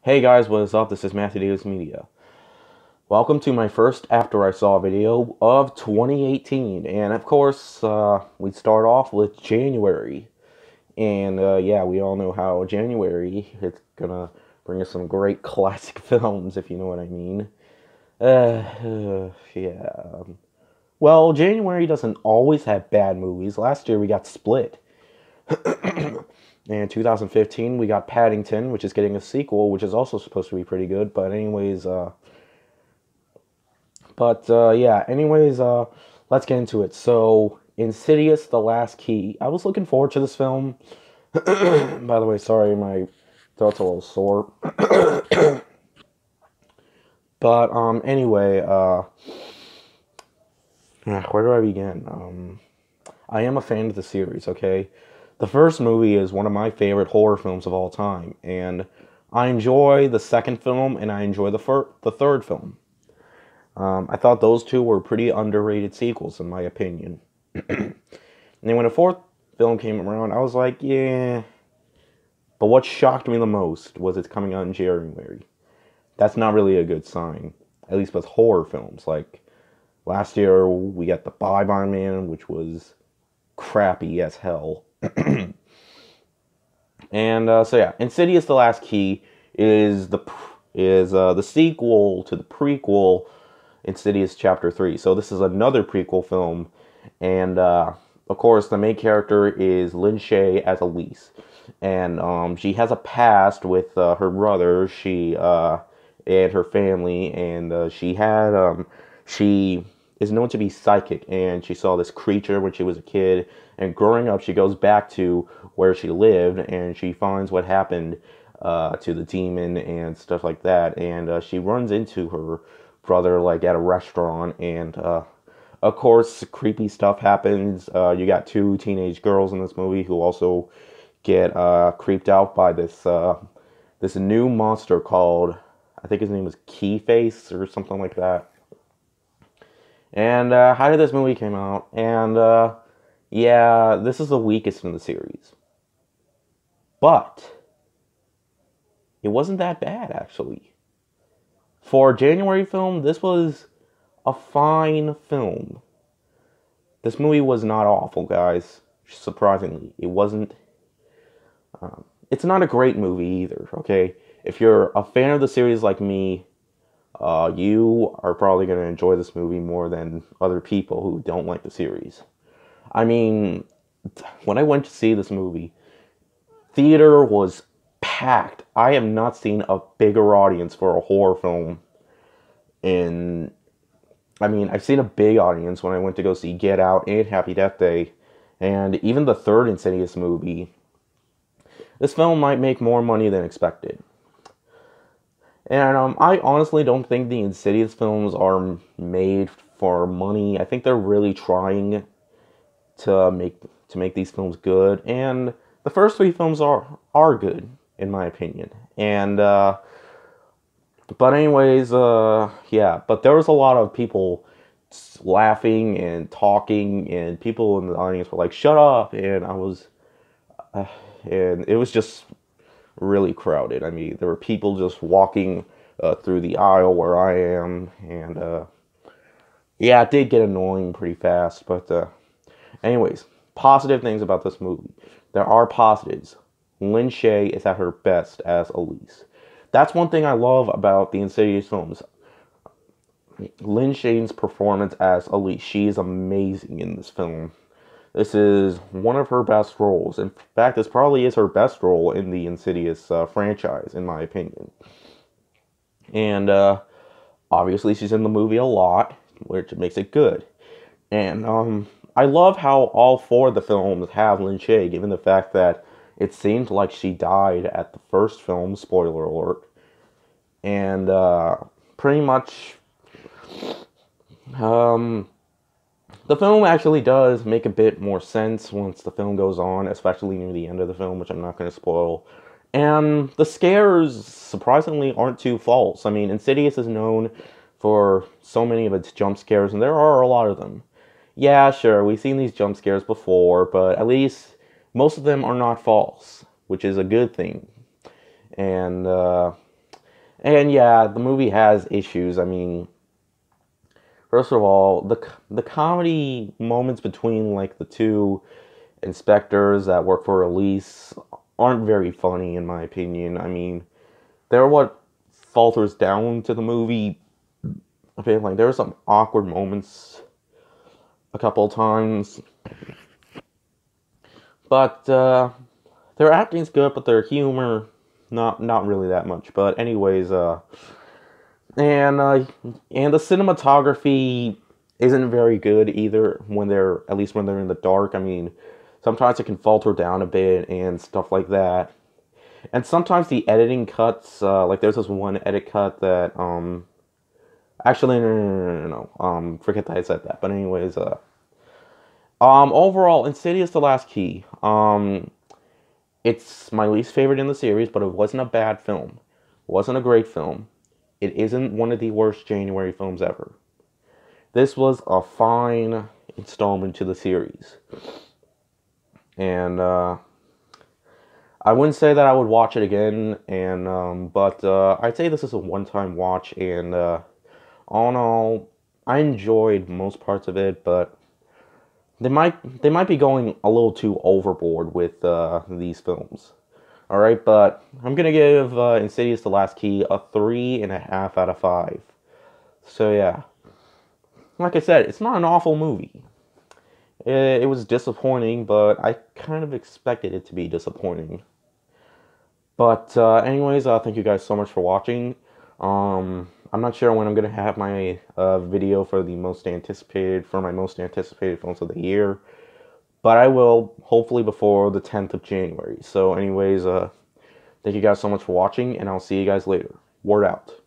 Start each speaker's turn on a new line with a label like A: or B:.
A: Hey guys, what is up? This is Matthew Davis Media. Welcome to my first After I Saw video of 2018. And of course, we start off with January. And yeah, we all know how January is gonna bring us some great classic films, if you know what I mean. Yeah. Well, January doesn't always have bad movies. Last year we got Split. In 2015, we got Paddington, which is getting a sequel, which is also supposed to be pretty good. But anyways, yeah. Anyways, let's get into it. So, Insidious: The Last Key. I was looking forward to this film. By the way, sorry, my throat's a little sore. But anyway, where do I begin? I am a fan of the series. Okay, the first movie is one of my favorite horror films of all time, and I enjoy the second film, and I enjoy the third film. I thought those two were pretty underrated sequels, in my opinion. And then when the fourth film came around, I was like, yeah. But what shocked me the most was it's coming out in January. That's not really a good sign, at least with horror films. Like last year, we got The Bye Bye Man, which was crappy as hell. And so yeah, Insidious: The Last Key is the sequel to the prequel Insidious Chapter 3. So this is another prequel film, and of course the main character is Lin Shaye as Elise, and she has a past with her brother, and her family, and she is known to be psychic, and she saw this creature when she was a kid, and growing up she goes back to where she lived, and she finds what happened to the demon and stuff like that, and she runs into her brother like at a restaurant, and of course creepy stuff happens. You got two teenage girls in this movie who also get creeped out by this new monster called, I think his name was Keyface or something like that. And how did this movie came out? And yeah, this is the weakest in the series, but it wasn't that bad actually. For a January film, this was a fine film. This movie was not awful, guys. Surprisingly, it wasn't. It's not a great movie either. Okay, if you're a fan of the series like me, you are probably going to enjoy this movie more than other people who don't like the series. I mean, when I went to see this movie, theater was packed. I have not seen a bigger audience for a horror film in, I mean, I've seen a big audience when I went to go see Get Out and Happy Death Day, and even the third Insidious movie. This film might make more money than expected. And I honestly don't think the Insidious films are made for money. I think they're really trying to make these films good, and the first three films are good in my opinion. And but anyways, yeah. But there was a lot of people laughing and talking, and people in the audience were like, "Shut up!" And and it was just really crowded. I mean, there were people just walking through the aisle where I am, and yeah, it did get annoying pretty fast. But anyways, positive things about this movie. There are positives. Lin Shaye is at her best as Elise. That's one thing I love about the Insidious films. Lin Shaye's performance as Elise, she is amazing in this film. This is one of her best roles. In fact, this probably is her best role in the Insidious franchise, in my opinion. And obviously, she's in the movie a lot, which makes it good. And I love how all four of the films have Lin Shaye, given the fact that it seemed like she died at the first film, spoiler alert. And pretty much, the film actually does make a bit more sense once the film goes on, especially near the end of the film, which I'm not going to spoil. And the scares, surprisingly, aren't too false. I mean, Insidious is known for so many of its jump scares, and there are a lot of them. Yeah, sure, we've seen these jump scares before, but at least most of them are not false, which is a good thing. And And yeah, the movie has issues. I mean, first of all, the comedy moments between like the two inspectors that work for Elise aren't very funny in my opinion. I mean, they're what falters down to the movie. I feel like there were some awkward moments a couple of times, but their acting's good, but their humor not really that much. But anyways, and uh, and the cinematography isn't very good either when they're at least when they're in the dark. I mean, sometimes it can falter down a bit and stuff like that. And sometimes the editing cuts, like there's this one edit cut that actually no, forget that I said that. But anyways, overall, Insidious: The Last Key. It's my least favorite in the series, but it wasn't a bad film. It wasn't a great film. It isn't one of the worst January films ever. This was a fine installment to the series. And I wouldn't say that I would watch it again, and but I'd say this is a one-time watch, and all in all, I enjoyed most parts of it, but they might be going a little too overboard with these films. All right, but I'm gonna give Insidious: The Last Key a 3.5 out of 5. So yeah, like I said, it's not an awful movie. It was disappointing, but I kind of expected it to be disappointing. But anyways, thank you guys so much for watching. I'm not sure when I'm gonna have my video for my most anticipated films of the year, but I will hopefully before the 10th of January. So anyways, thank you guys so much for watching, and I'll see you guys later. Word out.